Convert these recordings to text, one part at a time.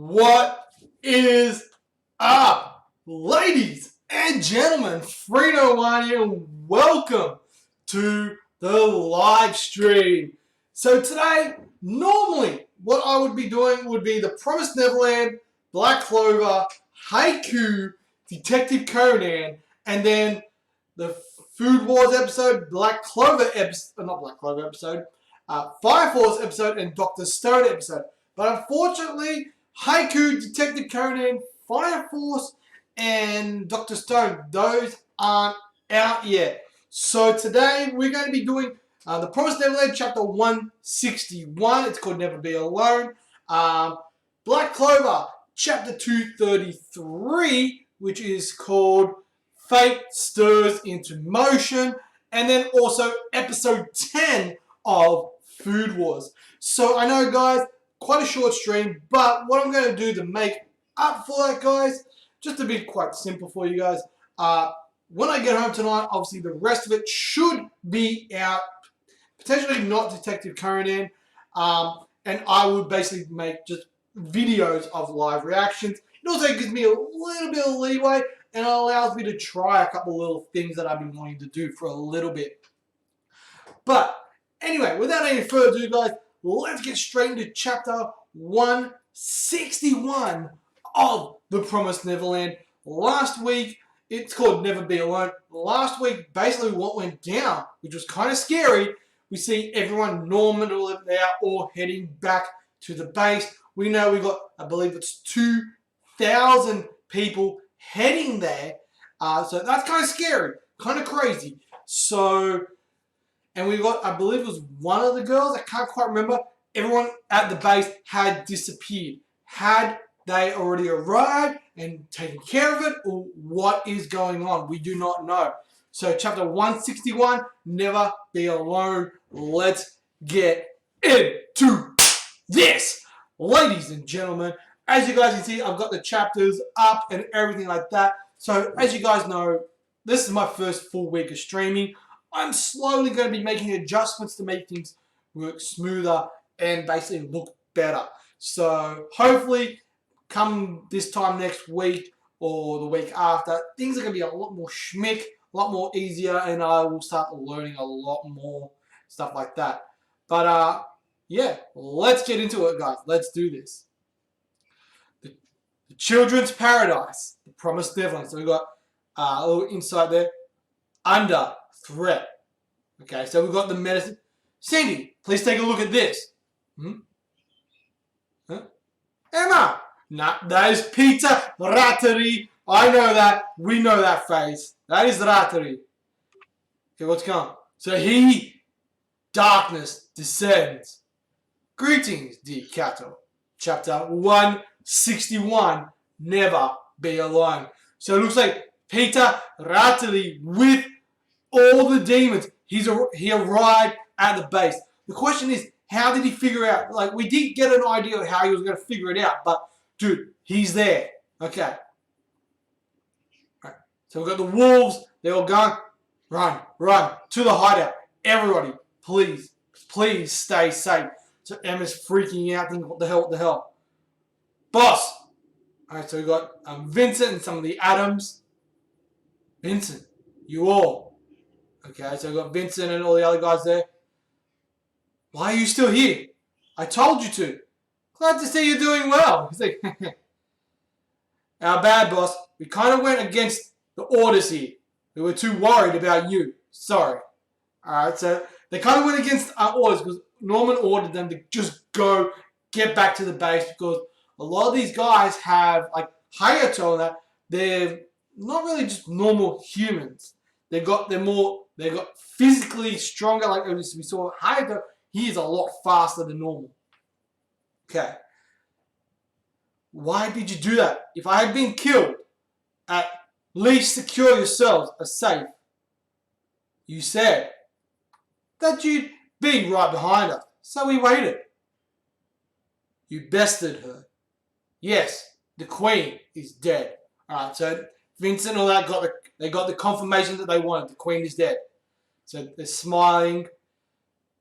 What is up, ladies and gentlemen? Frito1 here, and welcome to the live stream. So today, normally, what I would be doing would be the Promised Neverland, Black Clover, Haiku, Detective Conan, and then the Food Wars episode, Black Clover episode, not Black Clover episode, Fire Force episode, and Dr. Stone episode. But unfortunately, Haiku, Detective Conan, Fire Force, and Dr. Stone, those aren't out yet. So today we're going to be doing the Promised Neverland chapter 161. It's called Never Be Alone. Black Clover chapter 233, which is called Fate Stirs into Motion. And then also episode 10 of Food Wars. So I know, guys, quite a short stream, but what I'm going to do to make up for that, guys, just to be quite simple for you guys, when I get home tonight, obviously the rest of it should be out, potentially not Detective Conan, and I would basically make just videos of live reactions. It also gives me a little bit of leeway, and it allows me to try a couple little things that I've been wanting to do for a little bit. But anyway, without any further ado, guys, let's get straight into chapter 161 of The Promised Neverland. Last week, it's called Never Be Alone. Last week, basically what went down, which was kind of scary, we see everyone normally there all heading back to the base. We know we got, I believe it's 2,000 people heading there. So that's kind of scary, kind of crazy. So, and we got, I believe it was one of the girls, I can't quite remember. Everyone at the base had disappeared. Had they already arrived and taken care of it, or what is going on? We do not know. So chapter 161, Never Be Alone. Let's get into this. Ladies and gentlemen, as you guys can see, I've got the chapters up and everything like that. So as you guys know, this is my first full week of streaming. I'm slowly going to be making adjustments to make things work smoother and basically look better. So hopefully come this time next week or the week after, things are going to be a lot more schmick, a lot more easier, and I will start learning a lot more stuff like that. But yeah, let's get into it, guys. Let's do this. The Children's Paradise, The Promised Neverland. So we've got a little insight there. Under threat. Okay, so we've got the medicine. Cindy, please take a look at this. Huh? Emma! Nah, that is Peter Rattery. I know that. We know that face. That is Rattery. Okay, what's going on? So darkness descends. Greetings, dear Kato. Chapter 161, Never Be Alone. So it looks like Peter Rattery with all the demons. He arrived at the base. The question is, how did he figure out? Like, we did get an idea of how he was going to figure it out, but dude, he's there. Okay. All right. So we've got the wolves. They're all going, run to the hideout. Everybody, please stay safe. So Emma's freaking out, thinking, what the hell? Boss. All right, so we've got Vincent and some of the Adams. Vincent, you all. Okay, so we've got Vincent and all the other guys there. Why are you still here? I told you to. Glad to see you're doing well. He's like, our bad, boss. We kind of went against the orders here. We were too worried about you. Sorry. Alright, so they kind of went against our orders because Norman ordered them to just go get back to the base because a lot of these guys have, like Hayato and that, they're not really just normal humans. They're physically stronger, like we saw Hayato. He is a lot faster than normal. Okay. Why did you do that? If I had been killed, at least secure yourselves are safe. You said that you'd be right behind us, so we waited. You bested her. Yes, the queen is dead. Alright, so Vincent and all that got the confirmation that they wanted. The queen is dead. So they're smiling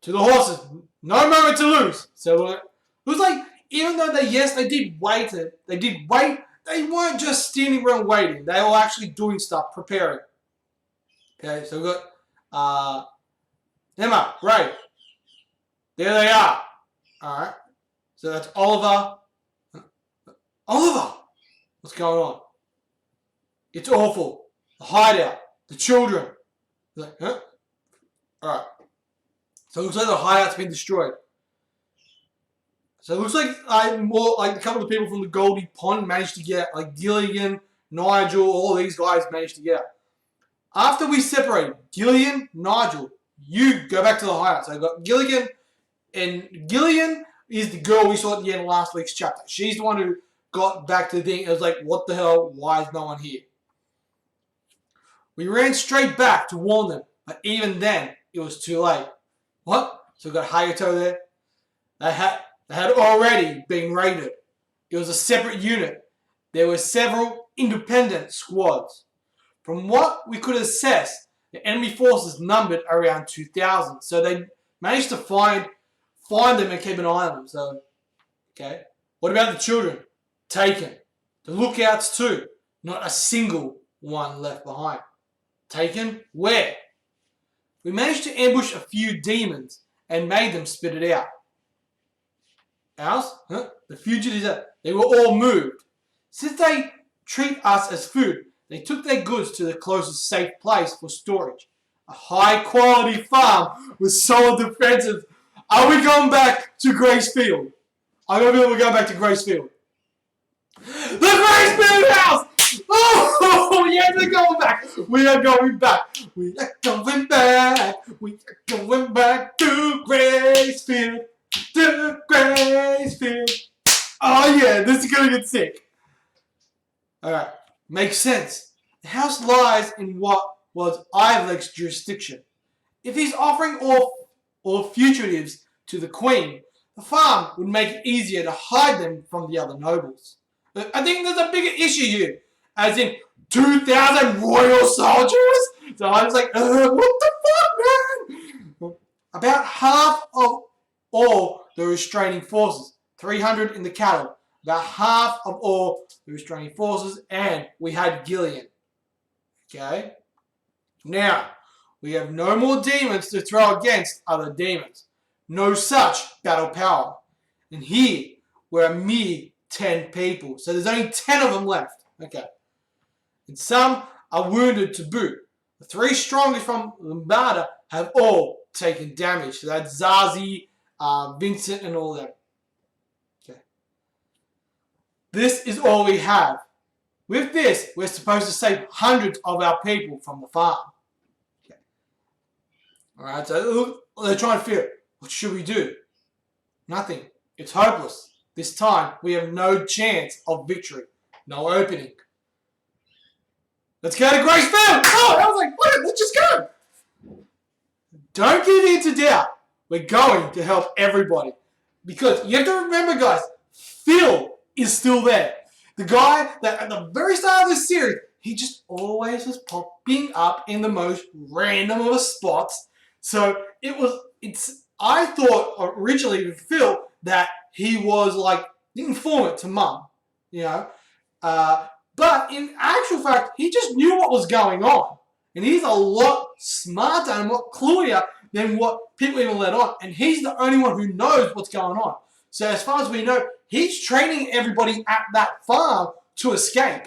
to the horses. No moment to lose. So it was like even though they did wait, they weren't just standing around waiting. They were actually doing stuff, preparing. Okay, so we've got Emma, Ray. There they are. Alright. So that's Oliver. Oliver! What's going on? It's awful. The hideout. The children. Like, huh? Alright. So it looks like the hideout's been destroyed. So it looks like a couple of people from the Goldie Pond managed to get out. Like Gilligan, Nigel, all these guys managed to get out. After we separated, Gillian, Nigel, you go back to the hideout. So I've got Gilligan, and Gillian is the girl we saw at the end of last week's chapter. She's the one who got back to the thing. It was like, what the hell? Why is no one here? We ran straight back to warn them, but even then, it was too late. What? So we got Hayato there. They had already been raided. It was a separate unit. There were several independent squads. From what we could assess, the enemy forces numbered around 2,000. So they managed to find them and keep an eye on them. So, okay. What about the children? Taken. The lookouts too. Not a single one left behind. Taken? Where? We managed to ambush a few demons and made them spit it out. Ours? Huh? The fugitives, they were all moved. Since they treat us as food, they took their goods to the closest safe place for storage. A high-quality farm with solid defenses. Are we going back to Gracefield? I don't feel we're going back to Gracefield. The Gracefield house! Oh, yeah, we're going back. We are going back. We are going back. We are going back to Gracefield. To Gracefield. Oh, yeah, this is going to get sick. Alright, makes sense. The house lies in what was Iveleg's jurisdiction. If he's offering all fugitives to the Queen, the farm would make it easier to hide them from the other nobles. I think there's a bigger issue here, as in 2,000 royal soldiers? So I was like, what the fuck, man? About half of all the restraining forces, 300 in the cattle, about half of all the restraining forces, and we had Gillian. Okay? Now, we have no more demons to throw against other demons. No such battle power. And here, we're a mere 10 people. So there's only 10 of them left. Okay. And some are wounded to boot. The 3 strongest from Lombarda have all taken damage. So that's Zazie, Vincent, and all them. Okay. This is all we have. With this, we're supposed to save hundreds of our people from the farm. Okay. Alright, so they're trying to figure, what should we do? Nothing. It's hopeless. This time, we have no chance of victory. No opening. Let's go to Gracefield! Oh, I was like, what? Let's just go! Don't give in to doubt. We're going to help everybody. Because you have to remember, guys, Phil is still there. The guy that at the very start of this series, he just always was popping up in the most random of spots. So I thought originally with Phil that he was like the informant to Mum, you know. But in actual fact, he just knew what was going on. And he's a lot smarter and a lot cluier than what people even let on. And he's the only one who knows what's going on. So as far as we know, he's training everybody at that farm to escape.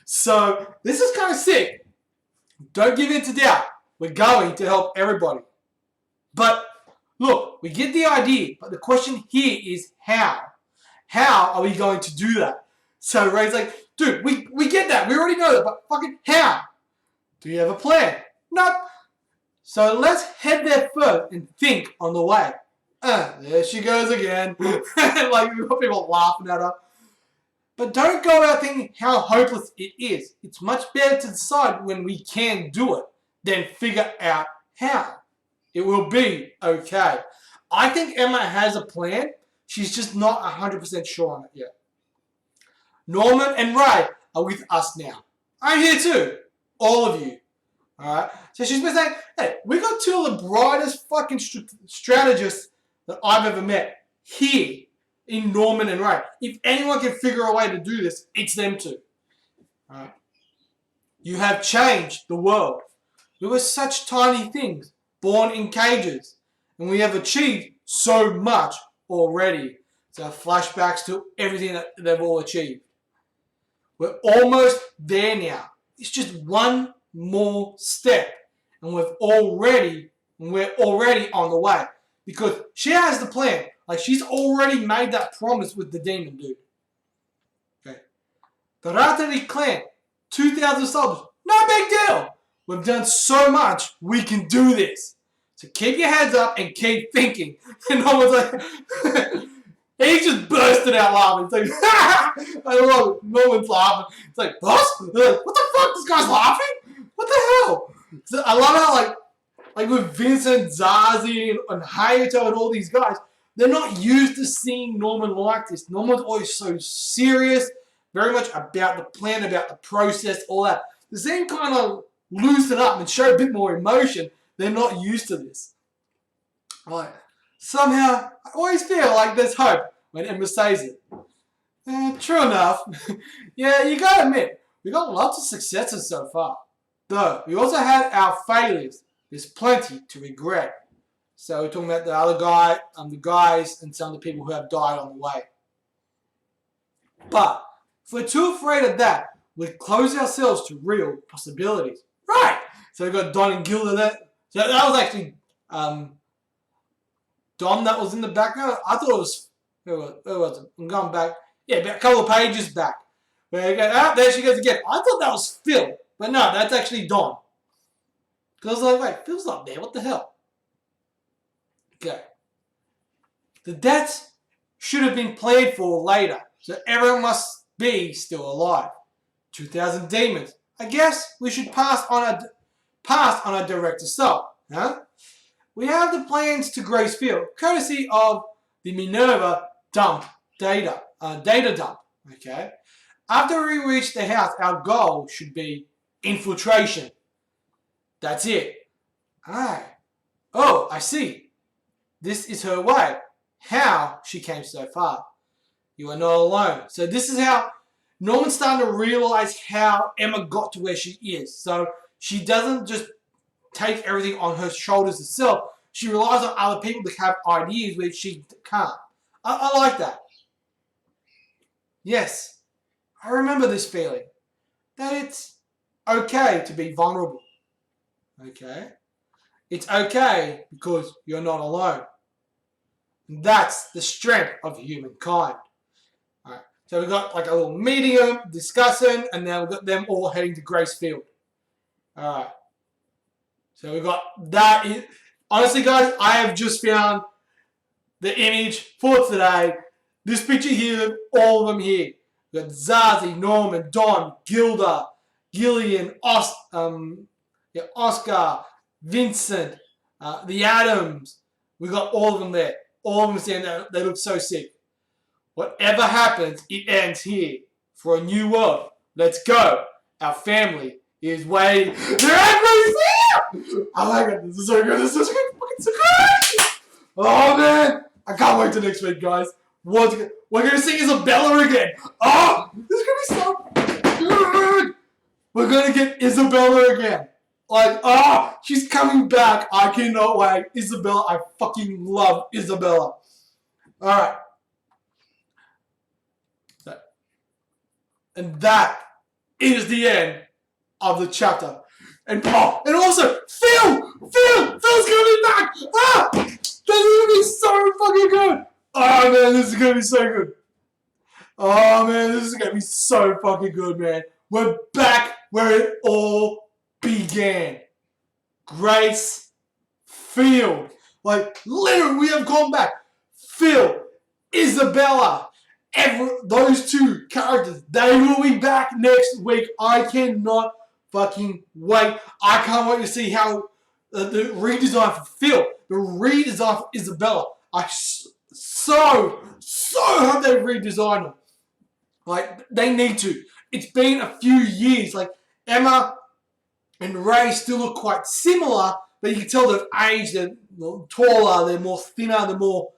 So this is kind of sick. Don't give in to doubt. We're going to help everybody. But look, we get the idea. But the question here is how? How are we going to do that? So Ray's like, dude, we get that. We already know that. But fucking how? Do you have a plan? Nope. So let's head there first and think on the way. There she goes again. Like, we've got people laughing at her. But don't go out thinking how hopeless it is. It's much better to decide when we can do it than figure out how. It will be okay. I think Emma has a plan. She's just not 100% sure on it yet. Norman and Ray are with us now. I'm here too. All of you. Alright? So she's been saying, hey, we got 2 of the brightest fucking strategists that I've ever met here in Norman and Ray. If anyone can figure a way to do this, it's them two. Alright. You have changed the world. We were such tiny things, born in cages, and we have achieved so much already. So flashbacks to everything that they've all achieved. We're almost there now. It's just one more step, and we're already on the way. Because she has the plan. Like, she's already made that promise with the demon dude. Okay. The Ratari clan, 2,000 soldiers, no big deal. We've done so much, we can do this. So keep your heads up and keep thinking. And I was like, he just bursted out laughing. It's like, I love it. No one's laughing. It's like, boss? They're like, what the fuck? This guy's laughing? What the hell? So I love how, like with Vincent, Zazie, and Hayato and all these guys, they're not used to seeing Norman like this. Norman's always so serious, very much about the plan, about the process, all that. To see him kind of loosen up and show a bit more emotion, they're not used to this. Like, somehow, I always feel like there's hope when Emma says it. True enough. Yeah, you gotta admit, we got lots of successes so far. Though, we also had our failures. There's plenty to regret. So we're talking about the other guy, the guys, and some of the people who have died on the way. But if we're too afraid of that, we close ourselves to real possibilities. Right. So we've got Don and Gilda there. So that was actually Dom that was in the background. I thought it was who was it? I'm going back. Yeah, about a couple of pages back. Where you go, there she goes again. I thought that was Phil, but no, that's actually Don. Because I was like, wait, Phil's not there. What the hell? Okay. The deaths should have been played for later, so everyone must be still alive. 2,000 demons. I guess we should pass on a direct assault, huh? We have the plans to Grace Field, courtesy of the Minerva data dump. Okay. After we reach the house, our goal should be infiltration. That's it. Alright. Oh, I see. This is her way. How she came so far. You are not alone. So this is how Norman's starting to realize how Emma got to where she is. So she doesn't just take everything on her shoulders herself. She relies on other people to have ideas which she can't. I like that. Yes, I remember this feeling. That it's okay to be vulnerable. Okay? It's okay because you're not alone. And that's the strength of humankind. Alright, so we've got like a little meeting, discussing, and now we've got them all heading to Grace Field. Alright. So we've got that. Honestly, guys, I have just found the image for today. This picture here, all of them here. We've got Zazie, Norman, Don, Gilda, Gillian, Oscar, Vincent, the Adams. We got all of them there. All of them standing there. They look so sick. Whatever happens, it ends here. For a new world. Let's go. Our family is waiting. They're everybody's here! I like it. This is so good. This is fucking so good. Oh, man. I can't wait till next week, guys. We're going to see Isabella again. Oh, this is going to be so good. We're going to get Isabella again. Like, oh, she's coming back. I cannot wait. Isabella, I fucking love Isabella. Alright. And that is the end of the chapter. And also, Phil's gonna be back! Ah! This is gonna be so fucking good! Oh man, this is gonna be so good. Oh man, this is gonna be so fucking good, man. We're back where it all began. Grace Field. Like, literally, we have gone back. Phil, Isabella, those two characters, they will be back next week. I cannot fucking wait. I can't wait to see how the redesign for Phil, the redesign for Isabella. I so hope they redesign them. Like, they need to. It's been a few years. Like, Emma and Ray still look quite similar, but you can tell they've aged. They're taller, they're more thinner, they're more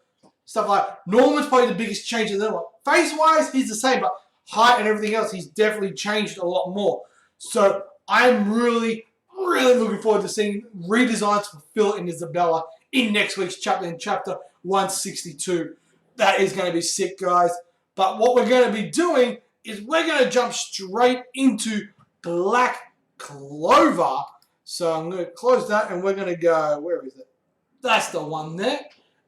stuff like that. Norman's probably the biggest change in that one. Face-wise, he's the same, but height and everything else, he's definitely changed a lot more. So I'm really, really looking forward to seeing redesigns for Phil and Isabella in next week's chapter, in chapter 162. That is going to be sick, guys. But what we're going to be doing is we're going to jump straight into Black Clover. So I'm going to close that and we're going to go, where is it? That's the one there.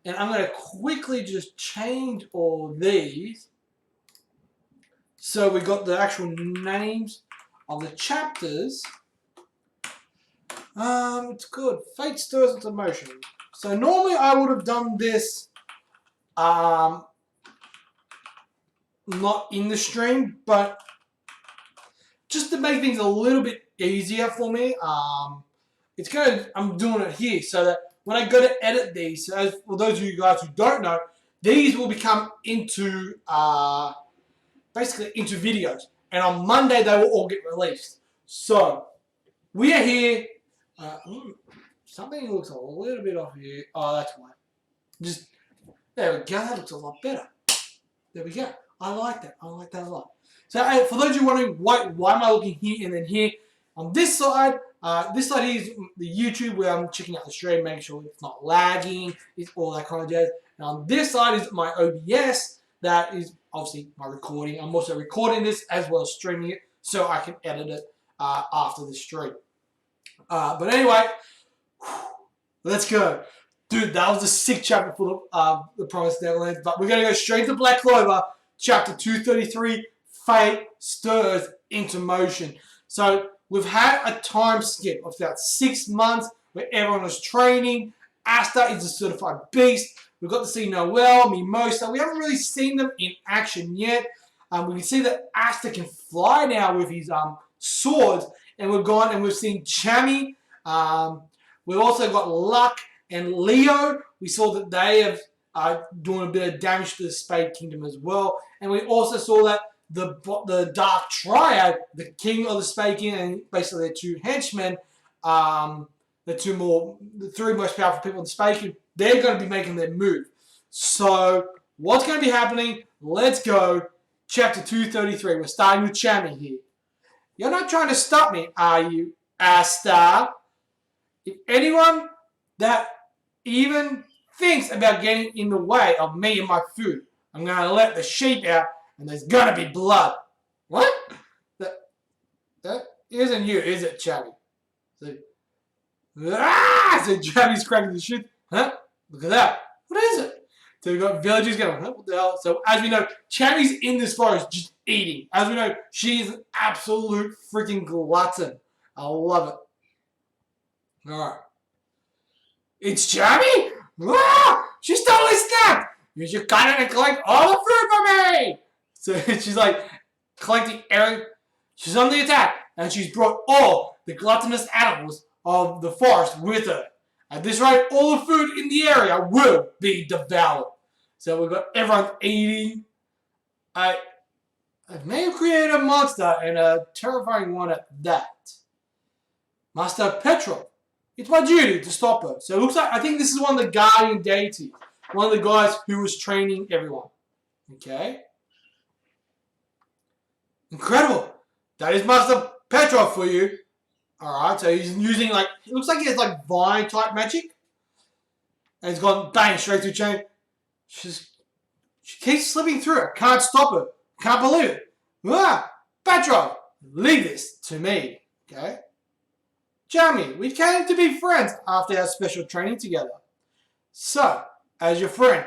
And I'm going to quickly just change all these. So we got the actual names of the chapters. It's good. Fate stirs into motion. So normally I would have done this not in the stream, but just to make things a little bit easier for me, I'm doing it here so that when I go to edit these, so for those of you guys who don't know, these will become into basically into videos, and on Monday they will all get released. So we are here. Something looks a little bit off here. Oh, that's why. Just there we go. That looks a lot better. There we go. I like that. I like that a lot. So for those of you wondering why am I looking here and then here, on this side here is the YouTube where I'm checking out the stream, making sure it's not lagging, it's all that kind of jazz. And on this side is my OBS, that is obviously my recording. I'm also recording this as well as streaming it so I can edit it after the stream. But anyway, let's go. Dude, that was a sick chapter for the Promised Neverland. But we're going to go straight to Black Clover, chapter 233, Fate Stirs into Motion. So we've had a time skip of about 6 months where everyone was training. Asta is a certified beast. We've got to see Noel, Mimosa. We haven't really seen them in action yet. We can see that Asta can fly now with his swords. And we've gone and we've seen Chammy. We've also got Luck and Leo. We saw that they have doing a bit of damage to the Spade Kingdom as well. And we also saw that the Dark Triad, the King of the Spade Kingdom, and basically their two henchmen, the three most powerful people in the Spade Kingdom, they're going to be making their move. So what's going to be happening? Let's go. Chapter 233. We're starting with Chammy here. You're not trying to stop me, are you, Asta? If anyone that even thinks about getting in the way of me and my food, I'm going to let the sheep out and there's going to be blood. What? That isn't you, is it, Chammy? So Chammy's cracking the shit. Huh? Look at that. What is it? So we've got villagers going, huh? What the hell? So as we know, Chammy's in this forest just eating. As we know, she's an absolute freaking glutton. I love it. Alright. It's Chammy? Ah! She's totally snapped! You should cut it and collect all the fruit for me! So she's like collecting everything. She's on the attack, and she's brought all the gluttonous animals of the forest with her. At this rate, all the food in the area will be devoured. So we've got everyone eating. I may have created a monster, and a terrifying one at that. Master Petrov. It's my duty to stop her. So it looks like, I think this is one of the guardian deities. One of the guys who was training everyone. Okay. Incredible. That is Master Petrov for you. Alright, so he's using like, it looks like he has like vine type magic. And he's gone bang straight through chain. She keeps slipping through it. Can't stop her. Can't believe it. Ah, Petrov, leave this to me. Okay. Jamie, we came to be friends after our special training together. So, as your friend,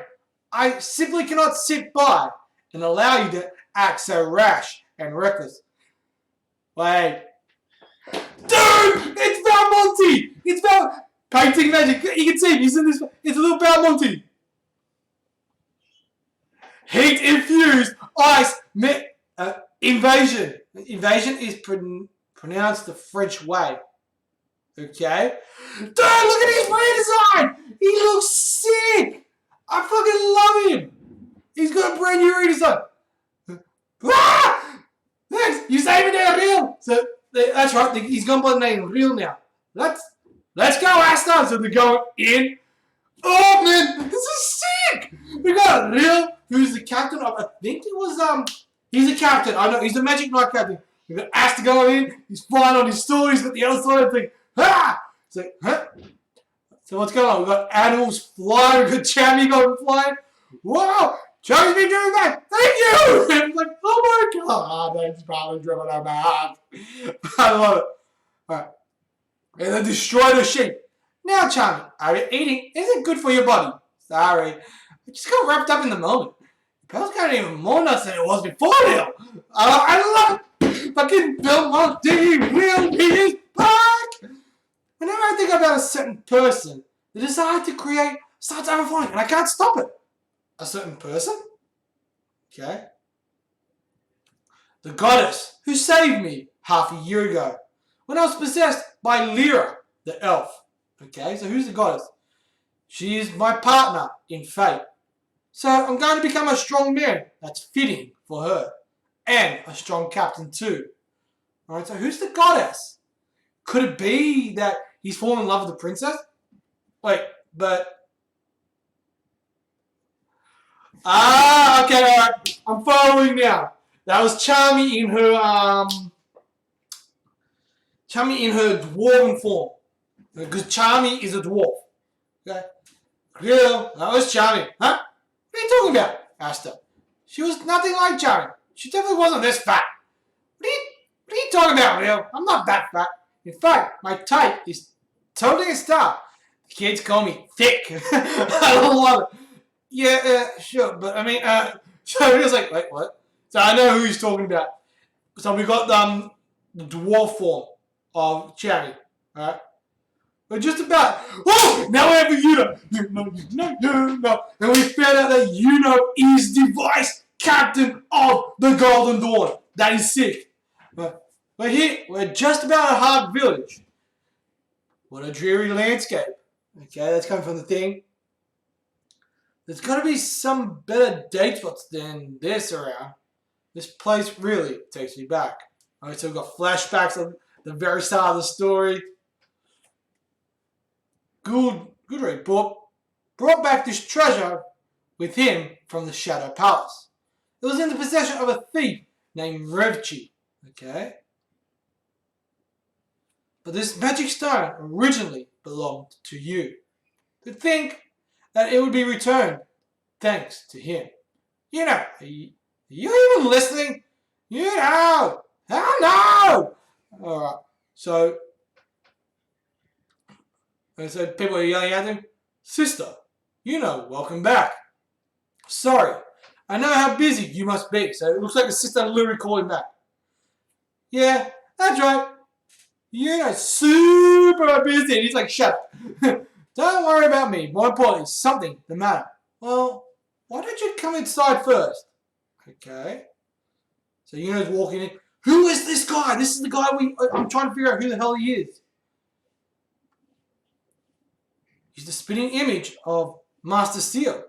I simply cannot sit by and allow you to act so rash and reckless. Wait. Dude! It's Valmonte! It's painting magic. You can see him. He's in this. It's a little Valmonte. Heat infused ice invasion. Invasion is pronounced the French way. Okay? Dude, look at his redesign! He looks sick! I fucking love him! He's got a brand new redesign. Ah! Thanks! You saved me there, Real! So, that's right, he's gone by the name Real now. Let's go, Asta! So they're going in. Oh, man! This is sick! We got Lil, who's the captain of, I think it was, he's a captain. I know, he's the Magic Knight captain. We got Asta going in. He's flying on his stories, but the other side of the thing, ha! It's like, huh? So what's going on? We got animals flying. We got Chammy going flying. Wow! Chammy's been doing that. Thank you! And I'm like, oh my god, that's probably driven out my heart. I love it. Alright. And then destroy the sheep. Now, Chammy, eating isn't good for your body. Sorry. I just got wrapped up in the moment. Your pals got even more nuts than it was before now. I love it. Fucking Bill Monty, Will, he is back. Whenever I think about a certain person, the desire to create starts overflowing, and I can't stop it. A certain person? Okay. The goddess who saved me half a year ago when I was possessed by Lyra, the elf. Okay, so who's the goddess? She is my partner in fate. So I'm going to become a strong man. That's fitting for her. And a strong captain too. Alright, so who's the goddess? Could it be that he's fallen in love with the princess? Wait, but... okay, alright. I'm following now. That was Charmy in her dwarven form. Because Charmy is a dwarf. Okay? Girl, that was Charmy. Huh? What are you talking about? Asked her. She was nothing like Charmy. She definitely wasn't this fat. What are you talking about, Leo? I'm not that fat. In fact, my type is totally a star. The kids call me thick. I don't love it. Yeah, sure, but I mean, so he was like, wait, what? So I know who he's talking about. So we got the dwarf form of Charmy. Alright? We're just about, oh, now we have a Yuno. And we found out that Yuno is the vice captain of the Golden Dawn. That is sick. But here, we're just about a hard village. What a dreary landscape. Okay, that's coming from the thing. There's got to be some better date spots than this around. This place really takes me back. Alright, so we've got flashbacks of the very start of the story. Gudrid brought back this treasure with him from the Shadow Palace. It was in the possession of a thief named Revchi. Okay? But this magic stone originally belonged to you. To think that it would be returned thanks to him. You know, are you even listening? You know! Hell no! Alright, so people are yelling at him, Sister, you know, welcome back. Sorry, I know how busy you must be, so it looks like the sister literally called him back. Yeah, that's right. You know, super busy. And he's like, shut up. Don't worry about me. More importantly, something the matter. Well, why don't you come inside first? Okay. So Yuno's walking in. Who is this guy? This is the guy I'm trying to figure out who the hell he is. He's the spitting image of Master Seal.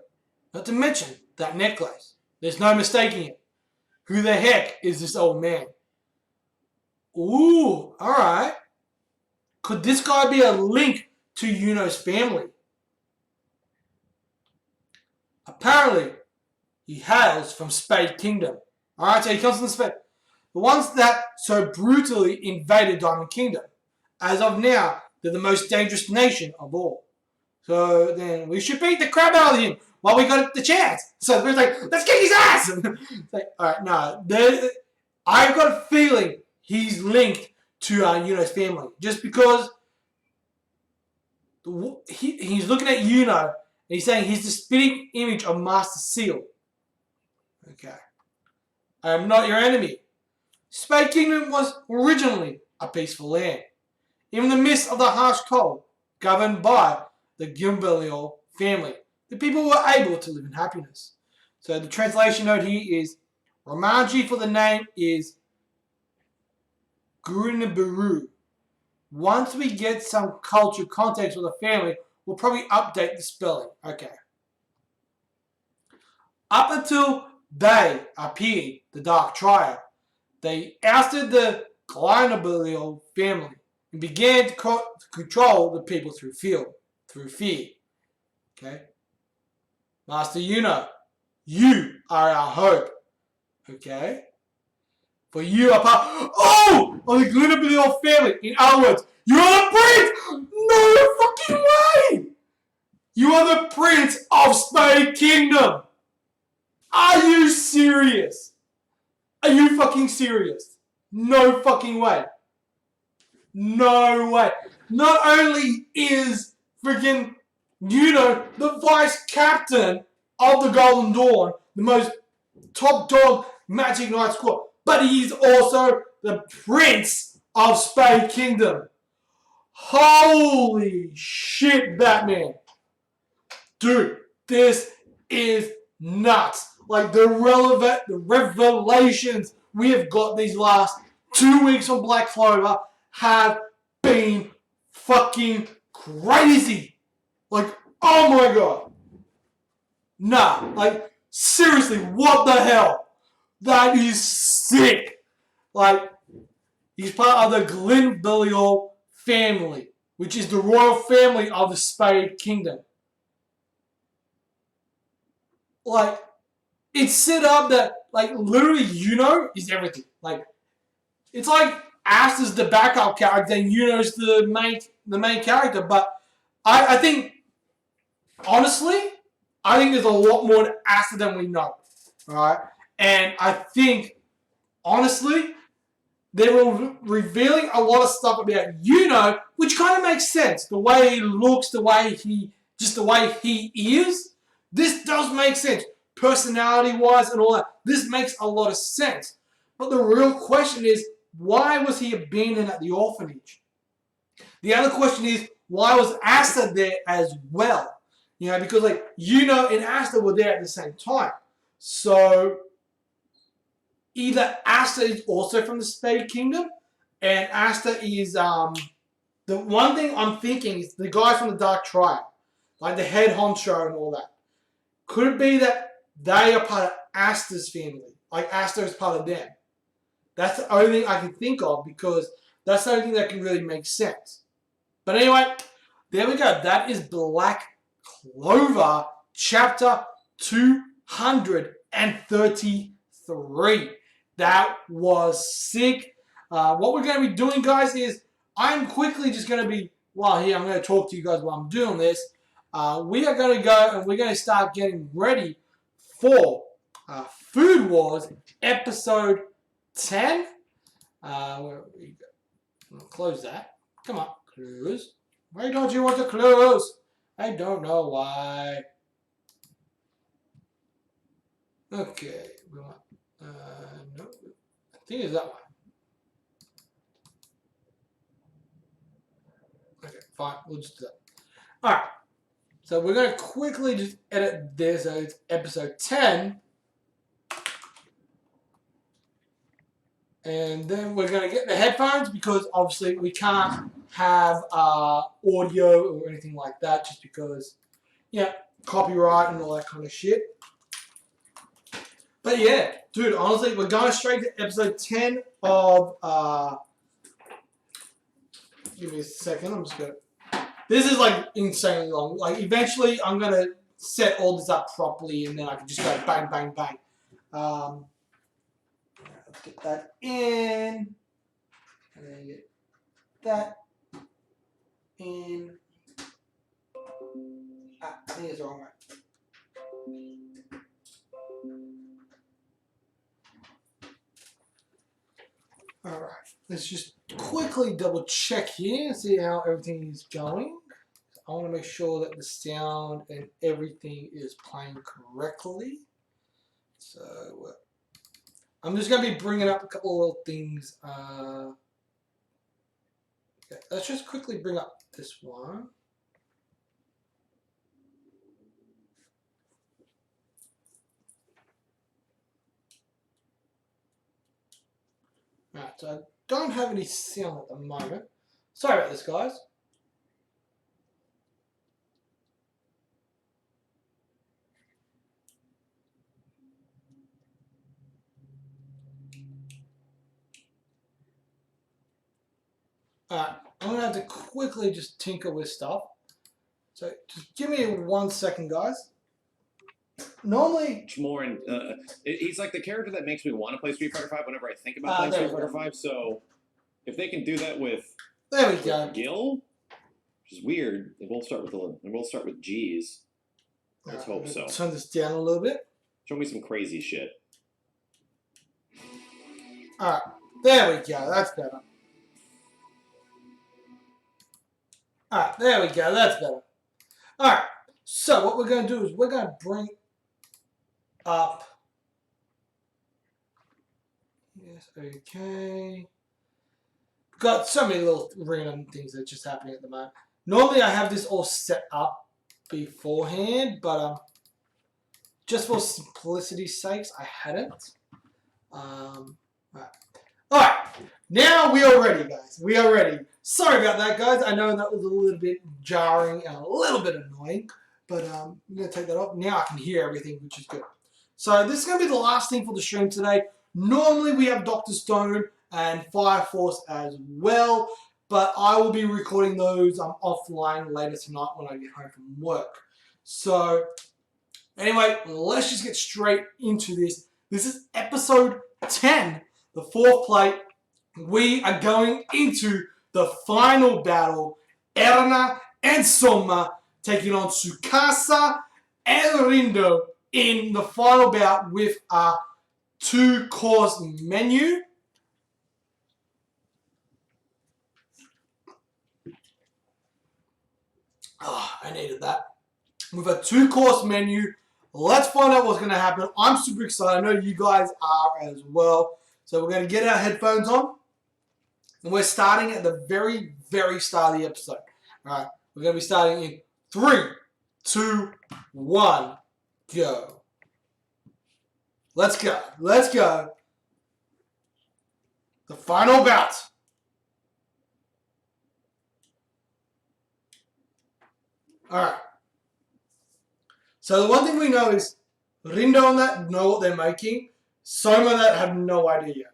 Not to mention that necklace. There's no mistaking it. Who the heck is this old man? Ooh, alright. Could this guy be a link to Yuno's family? Apparently, he hails from Spade Kingdom. Alright, so he comes from the Spade. The ones that so brutally invaded Diamond Kingdom. As of now, they're the most dangerous nation of all. So then we should beat the crap out of him while we got the chance. So we're like, let's kick his ass! It's like, alright, no. I've got a feeling he's linked to Yuno's family. Just because he's looking at Yuno and he's saying he's the spitting image of Master Seal. Okay. I am not your enemy. Spade Kingdom was originally a peaceful land. In the midst of the harsh cold, governed by the Gimbalio family, the people were able to live in happiness. So the translation note here is, Romanji for the name is Gurinabaru. Once we get some culture context with the family, we'll probably update the spelling. Okay. Up until they appeared, the Dark Triad, they ousted the Gurinabaru family and began to control the people through fear. Okay. Master Yuno, you are our hope. Okay? For you are part of the Glitterbillion family. In other words, you are the prince! No fucking way! You are the prince of Spade Kingdom! Are you serious? Are you fucking serious? No fucking way. No way. Not only is freaking the vice captain of the Golden Dawn, the most top dog Magic Knight squad, but he's also the Prince of Spade Kingdom. Holy shit, Batman. Dude, this is nuts. Like the revelations we have got these last 2 weeks on Black Clover have been fucking crazy. Like, oh my god. Nah, like, seriously, what the hell? That is sick. Like, he's part of the Glitterbillion family, which is the royal family of the Spade Kingdom. Like, it's set up that, like, literally is everything. Like, it's like Asta's the backup character and Yuno's the main character. But I think, honestly, I think there's a lot more to Asta than we know. Alright? And I think, honestly, they were revealing a lot of stuff about Yuno, which kind of makes sense. The way he looks, the way he is. This does make sense. Personality-wise and all that. This makes a lot of sense. But the real question is, why was he abandoned at the orphanage? The other question is, why was Asta there as well? You know, because like Yuno and Asta were there at the same time. So either Asta is also from the Spade Kingdom, and Asta is the one thing I'm thinking is the guys from the Dark Triad, like the head honcho and all that. Could it be that they are part of Asta's family, like Asta is part of them? That's the only thing I can think of because that's the only thing that can really make sense. But anyway, there we go. That is Black Clover, chapter 233. That was sick. What we're going to be doing, guys, is I'm quickly just going to be, I'm going to talk to you guys while I'm doing this. We are going to go and we're going to start getting ready for Food Wars episode 10. Where we go? I'll close that. Come on, close. Why don't you want to close? I don't know why. Okay, we want. No, I think it's that one. Okay, fine. We'll just do that. All right. So we're going to quickly just edit this. So it's episode 10. And then we're going to get the headphones because obviously we can't have audio or anything like that just because, copyright and all that kind of shit. But yeah, dude, honestly, we're going straight to episode 10 of, give me a second, I'm just going to, this is like insanely long. Like eventually I'm going to set all this up properly and then I can just go bang, bang, bang. Let's get that in, and then get that in. I think it's the wrong way. Alright, let's just quickly double check here and see how everything is going. I want to make sure that the sound and everything is playing correctly. So, I'm just going to be bringing up a couple of little things. Okay, let's just quickly bring up this one. Alright, so I don't have any sound at the moment. Sorry about this, guys. Alright, I'm going to have to quickly just tinker with stuff. So just give me 1 second, guys. Normally, more in. He's like the character that makes me want to play Street Fighter V whenever I think about playing Street Fighter V. So if they can do that with Gil, which is weird, they both start with G's. Let's hope so. Turn this down a little bit. Show me some crazy shit. Alright, there we go, that's better. Alright, there we go, that's better. Alright, so what we're going to do is we're going to bring up... Yes, okay. Got so many little random things that are just happening at the moment. Normally I have this all set up beforehand, but just for simplicity's sakes, I hadn't. Alright, now we are ready, guys. We are ready. Sorry about that, guys. I know that was a little bit jarring and a little bit annoying, but I'm going to take that off. Now I can hear everything, which is good. So this is going to be the last thing for the stream today. Normally we have Dr. Stone and Fire Force as well, but I will be recording those offline later tonight when I get home from work. So anyway, let's just get straight into this. This is episode 10, the 4th plate. We are going into the final battle. Erna and Souma taking on Tsukasa and Rindo in the final bout with a 2-course menu. Oh, I needed that. With a 2-course menu. Let's find out what's going to happen. I'm super excited. I know you guys are as well. So we're going to get our headphones on. And we're starting at the very, very start of the episode. Alright, we're going to be starting in 3, 2, 1, go. Let's go. Let's go. The final bout. Alright. So the one thing we know is Rindo and that know what they're making. Souma that have no idea yet.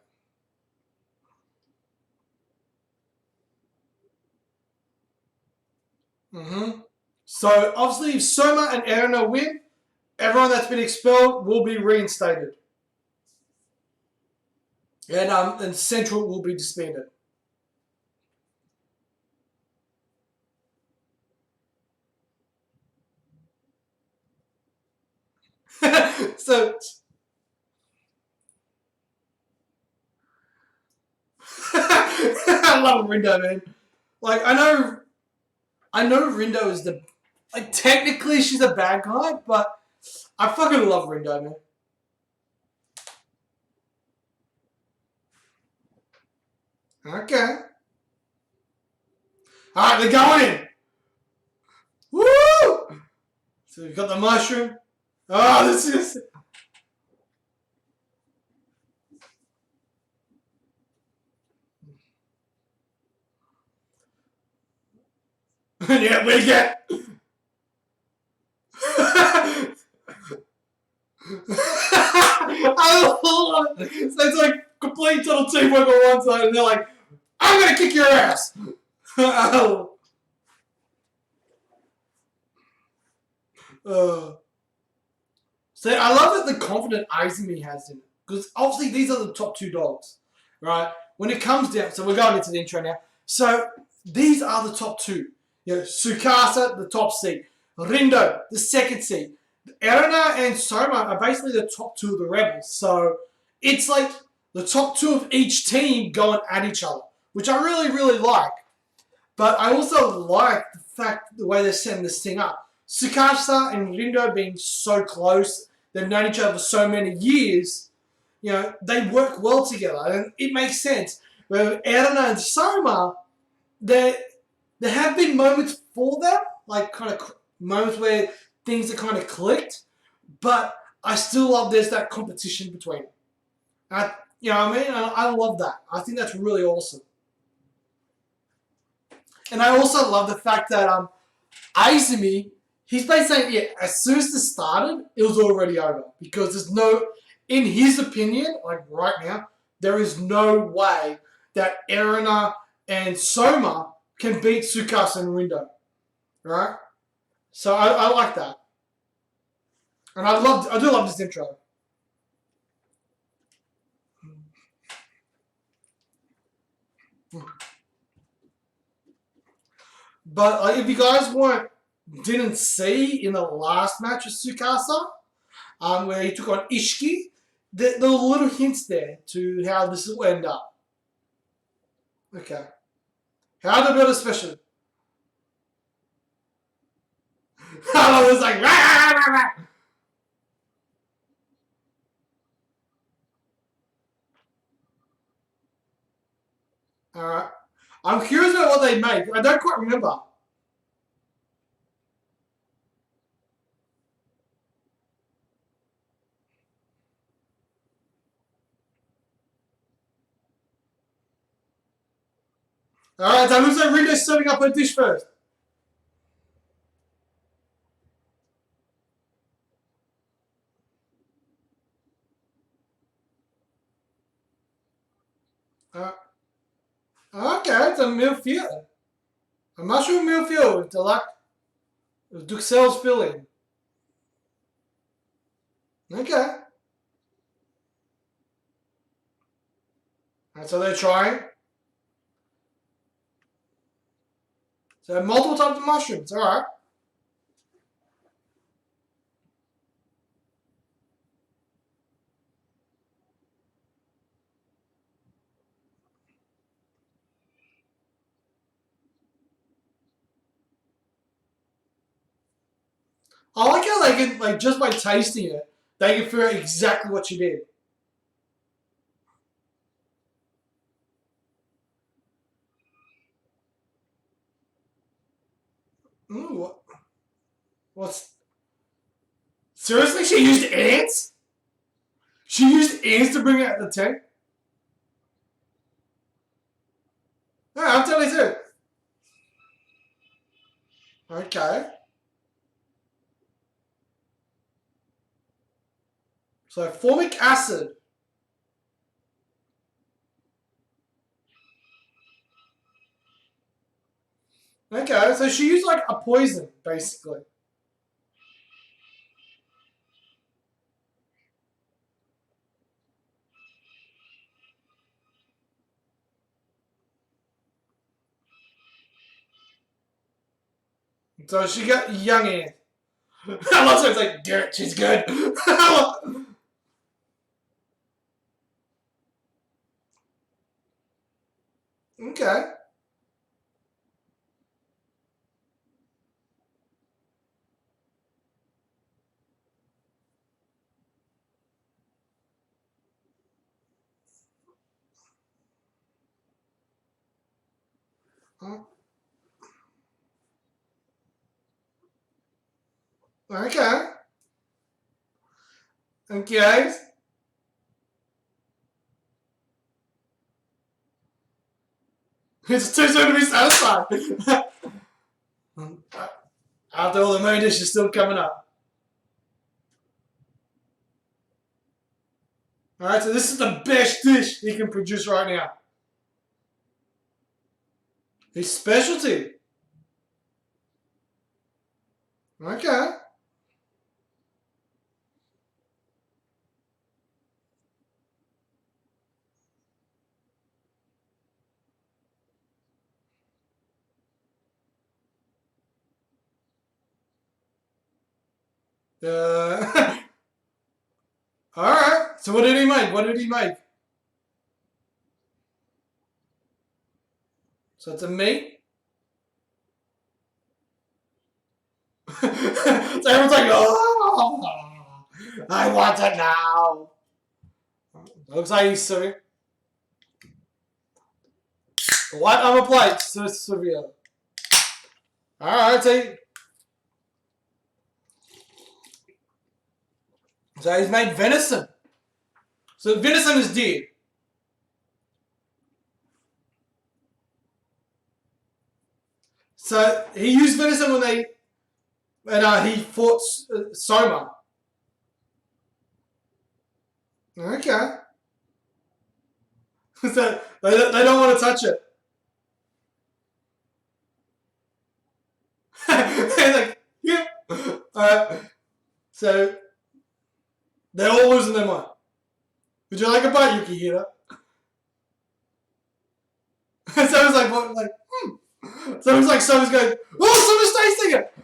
So obviously if Souma and Erna win, everyone that's been expelled will be reinstated. And Central will be disbanded. So I love Rindo, man. Like I know Rindo is the technically she's a bad guy, but I fucking love Rindo, man. Okay. Alright, they're going in. Woo! So we've got the mushroom. Oh, this is... Yeah, we get... I love it. So it's like complete total teamwork on one side, and they're like, I'm gonna kick your ass! Oh. So I love that the confident Izumi has in it. Because obviously these are the top 2 dogs. Right? When it comes down, so we're going into the intro now. So these are the top 2. You know, Tsukasa, the top seed. Rindo, the 2nd seed. Erna and Souma are basically the top 2 of the rebels. So it's like the top 2 of each team going at each other. Which I really, really like. But I also like the way they're setting this thing up. Tsukasa and Rindo being so close, they've known each other for so many years, you know, they work well together, and it makes sense. With Erna and Souma, there have been moments for them, like kind of moments where things are kind of clicked, but I still love there's that competition between them. You know what I mean? I love that. I think that's really awesome. And I also love the fact that Izumi, he's basically saying, yeah, as soon as this started, it was already over. Because there's no, in his opinion, like right now, there is no way that Erna and Souma can beat Tsukasa and Rindo. Right? So I like that. And I do love this intro. But if you guys didn't see in the last match with Tsukasa, where he took on Ishiki, there were little hints there to how this will end up. Okay. How to build a special. I was like, rah, rah, rah. Alright. I'm curious about what they make. I don't quite remember. Alright, so it looks like Rita's serving up her dish first. Okay, it's a meal field. A mushroom meal field with Duxelles filling. Okay. Alright, so they're trying. So multiple types of mushrooms, alright. I like how they can, like, just by tasting it, they can figure out exactly what you did. Ooh, what's... Seriously? She used ants? She used ants to bring out the tank? No, I'm telling you. Okay. So, formic acid. Okay, so she used, like, a poison, basically. So she got young ant. I love her. It's like, dirt, she's good. Okay. Okay. Okay. It's too soon to be satisfied. After all the main dish is still coming up. Alright, so this is the best dish he can produce right now. His specialty. Okay. Alright, so what did he make? What did he make? So it's a meat. So everyone's like, oh, I want it now. Looks like he's serving. What on a plate? So severe. Alright, so he's made venison. So venison is deer. So he used venison when he fought Souma. Okay. So they don't want to touch it. They're like, yeah. Alright. So They're all losing their mind. Would you like a bite, Yukihira? So it's like, what, like, So it's like, someone's going, oh, someone's tasting it!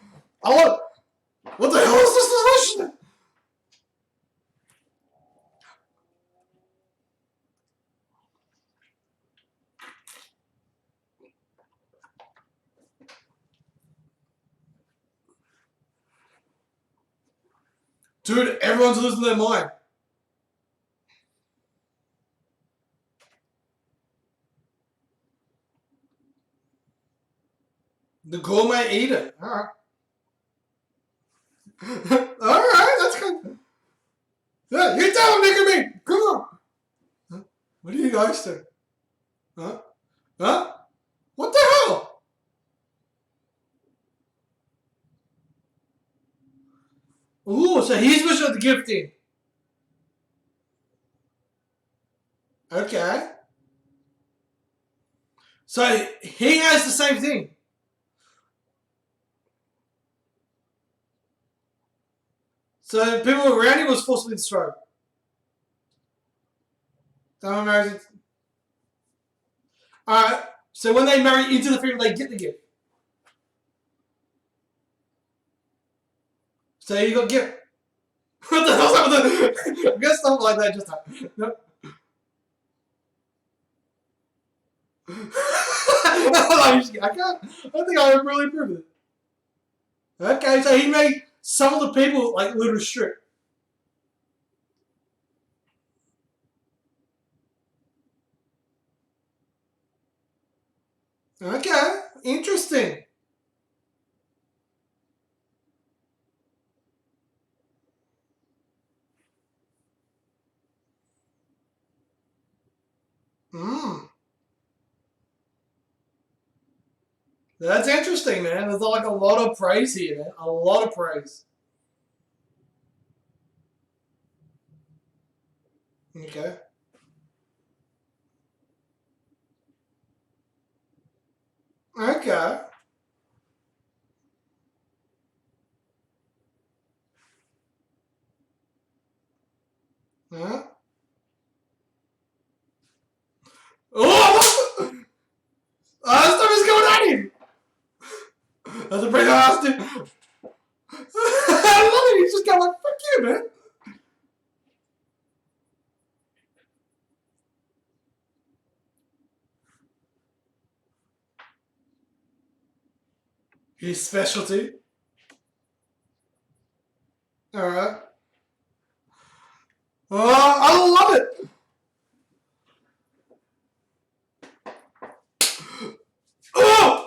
I want, what the hell is this delicious? Dude, everyone's losing their mind. The gourmet eater. Alright. Alright, that's good. Yeah, you tell him, Nick, me. Come on. Huh? What are you guys doing? Huh? Huh? What the hell? Ooh, so he's pushing the gifting. Okay. So he has the same thing. So people around him was forcibly destroyed. Alright. So when they marry into the family, they get the gift. So you got gift. What the hell's up with the? I guess stuff like that just happened. Nope. I don't think I really approved it. Okay, so he made some of the people like little strict. Okay, interesting. That's interesting, man. There's like a lot of praise here, man. A lot of praise. Okay. Okay. Huh? Oh! What? Stuff is going on here! That's a pretty nasty. I love it. He's just going like, fuck you, man. His specialty. Alright. Oh, I love it. Oh!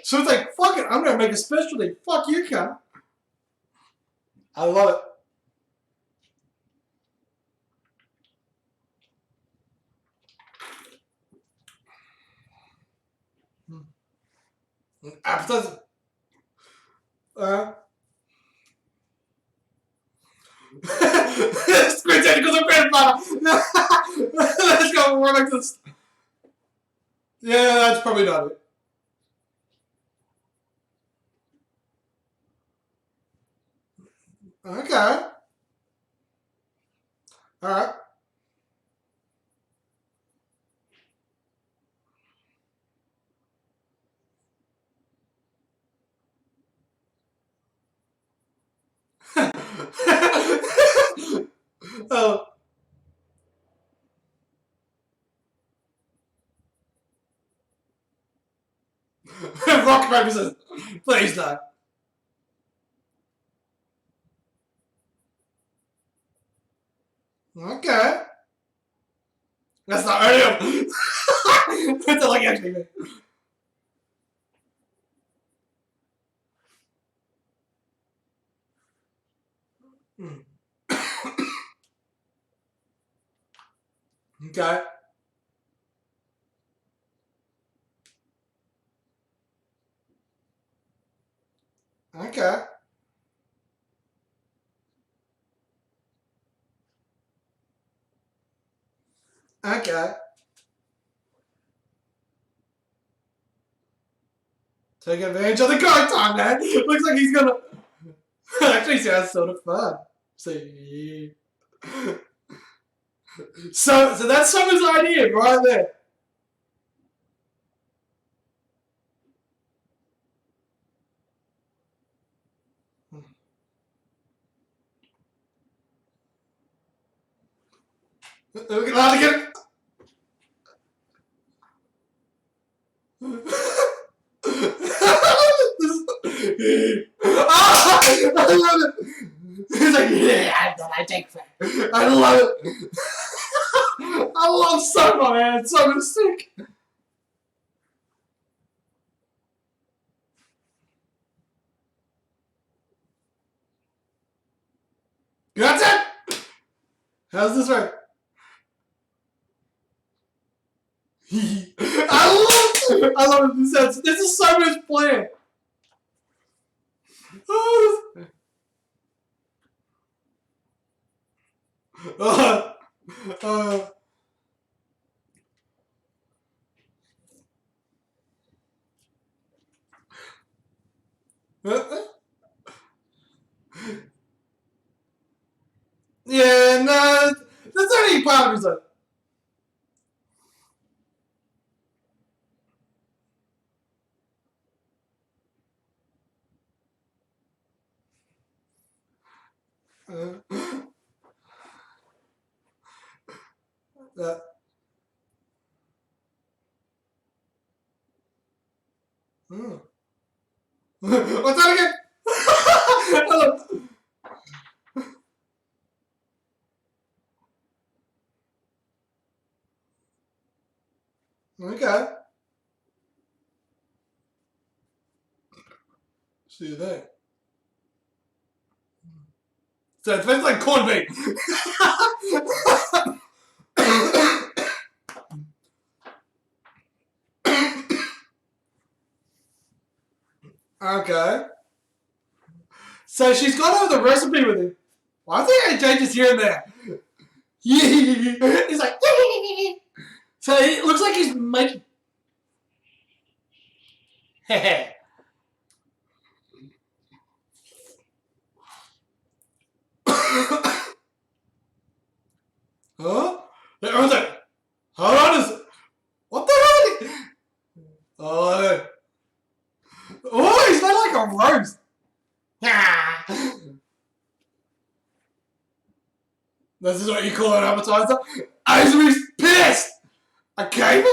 So it's like, fuck it, I'm gonna make a specialty. Fuck you, cunt. I love it. Appetizer. Squid tentacles are bread butter. Let's go. We're like this. Yeah, that's probably not it. Okay. Alright. Oh. Rock, paper, scissors. Please no. Okay. That's not early. That's like actually. Okay. Okay. Okay. Take advantage of the card time, man. Looks like he's gonna. Actually, sounds sort of fun. See. So that's Souma's idea right there. We're gonna have to get. I love it. He's like, yeah, I take that. I love it. I love Souma, man. Souma's sick. That's it. How's this right? I love it. This is Souma's plan. uh, uh, yeah, no, that's not any problems. What's that again? Okay. See you there. So it tastes like corned beef. Okay. So she's gone over the recipe with him. Well, I think I changes here and there. He's like. So it looks like he's making. Huh? Everyone's like, hold on a second. What the hell? Oh, oh, he's not like a roast. This is what you call an appetizer? Azuri's pissed! Okay?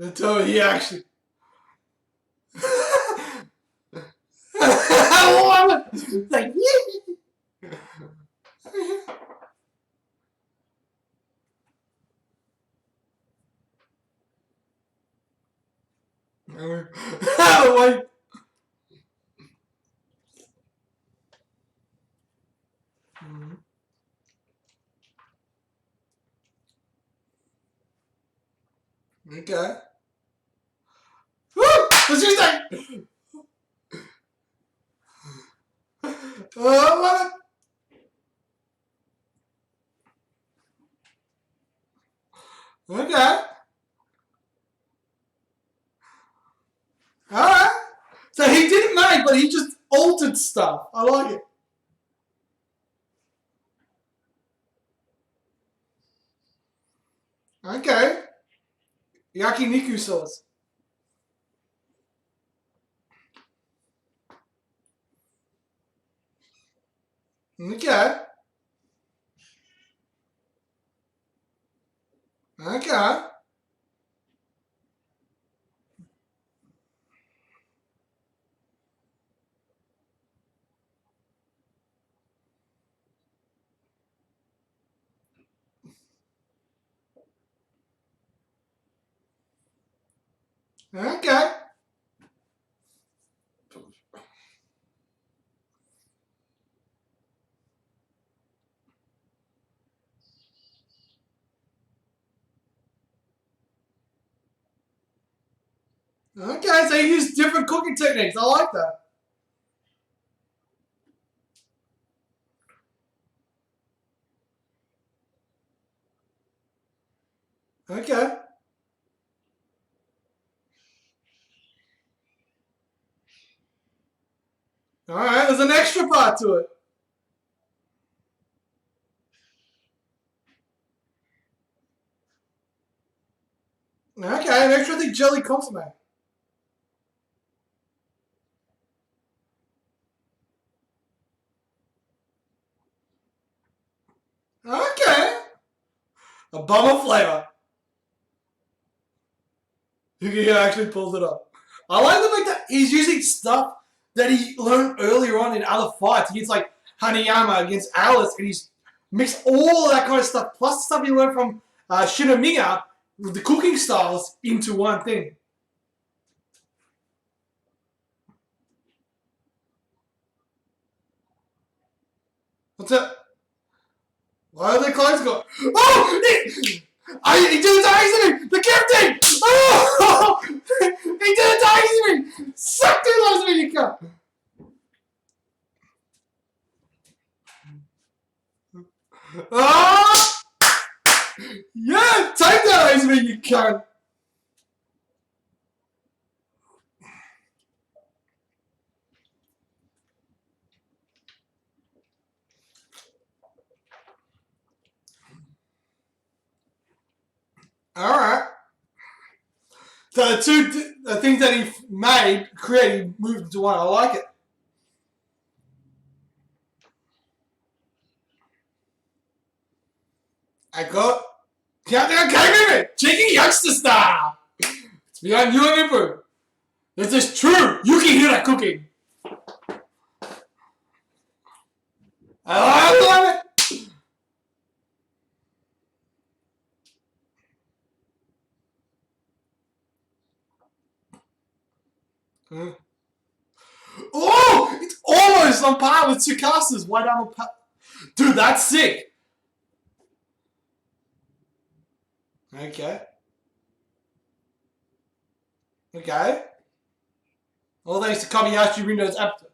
Until he actually. I love it! It's like, Wait. Okay. Woo! What's your thing? What? Okay. Alright. So he didn't make, but he just altered stuff. I like it. Okay. Yakiniku sauce. Okay. Okay. Okay. Okay, so you use different cooking techniques. I like that. Okay. Alright, there's an extra part to it. Okay, an extra thick jelly consomme. Okay. A bummer flavor. He actually pulls it up. I like the fact that he's using stuff that he learned earlier on in other fights. He gets like Hanayama against Alice, and he's mixed all of that kind of stuff, plus the stuff he learned from Shinomiya, with the cooking styles, into one thing. What's up? Why are they close? Go. Oh! He did it to me! The captain! Oh! He did it to me! Suck through those me, you cunt! Oh! Yeah! Take that, Azumi, you cunt! Alright. So the things that he created, moved into one. I like it. I got Countdown K-Movie! Cheeky youngster style! It's behind you and Ibu. This is true! You can hear that cooking! I love it! Oh! It's almost on par with Tsukasa's White Armor Dude, that's sick! Okay. Okay. All thanks to Kobayashi Rindo's aptitude.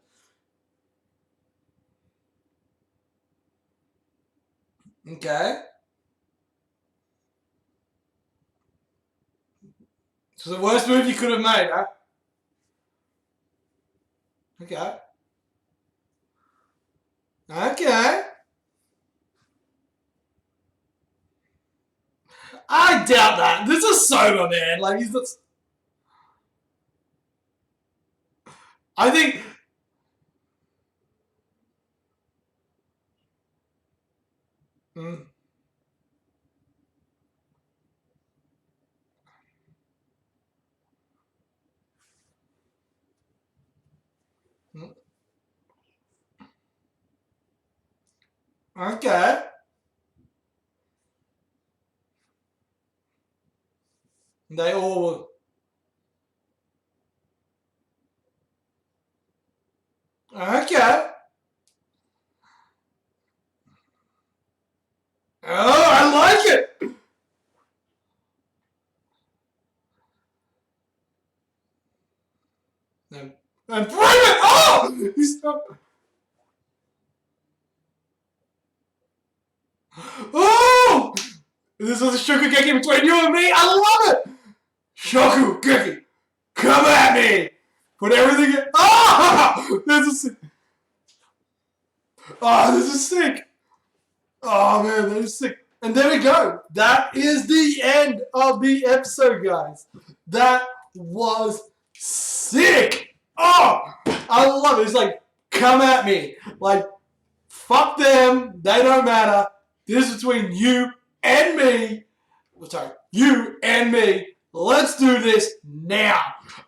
Okay. So the worst move you could have made, huh? Okay. Okay. I doubt that. This is Souma, man. Like, he's just... I think... Okay. They all... Okay. Oh, I like it! And bring it! Oh! He's not... Oh! This was a Shokugeki between you and me. I love it! Shokugeki, come at me! Put everything in... Oh! This is sick. Oh, this is sick. Oh, man, that is sick. And there we go. That is the end of the episode, guys. That was sick. Oh, I love it. It's like, come at me. Like, fuck them. They don't matter. This is between you and me. Sorry, you and me. Let's do this now.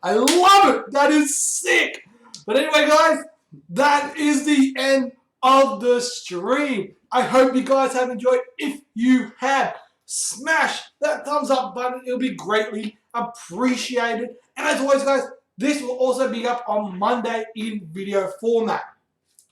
I love it. That is sick. But anyway, guys, that is the end of the stream. I hope you guys have enjoyed. If you have, smash that thumbs up button. It'll be greatly appreciated. And as always, guys, this will also be up on Monday in video format.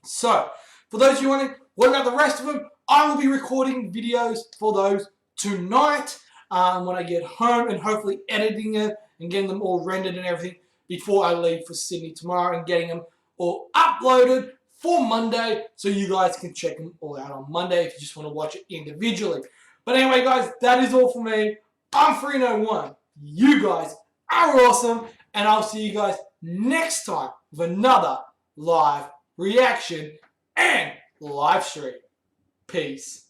So, for those of you wondering, what about the rest of them? I will be recording videos for those tonight when I get home, and hopefully editing it and getting them all rendered and everything before I leave for Sydney tomorrow, and getting them all uploaded for Monday so you guys can check them all out on Monday if you just want to watch it individually. But anyway, guys, that is all for me. I'm Frino1. You guys are awesome, and I'll see you guys next time with another live reaction and live stream. Peace.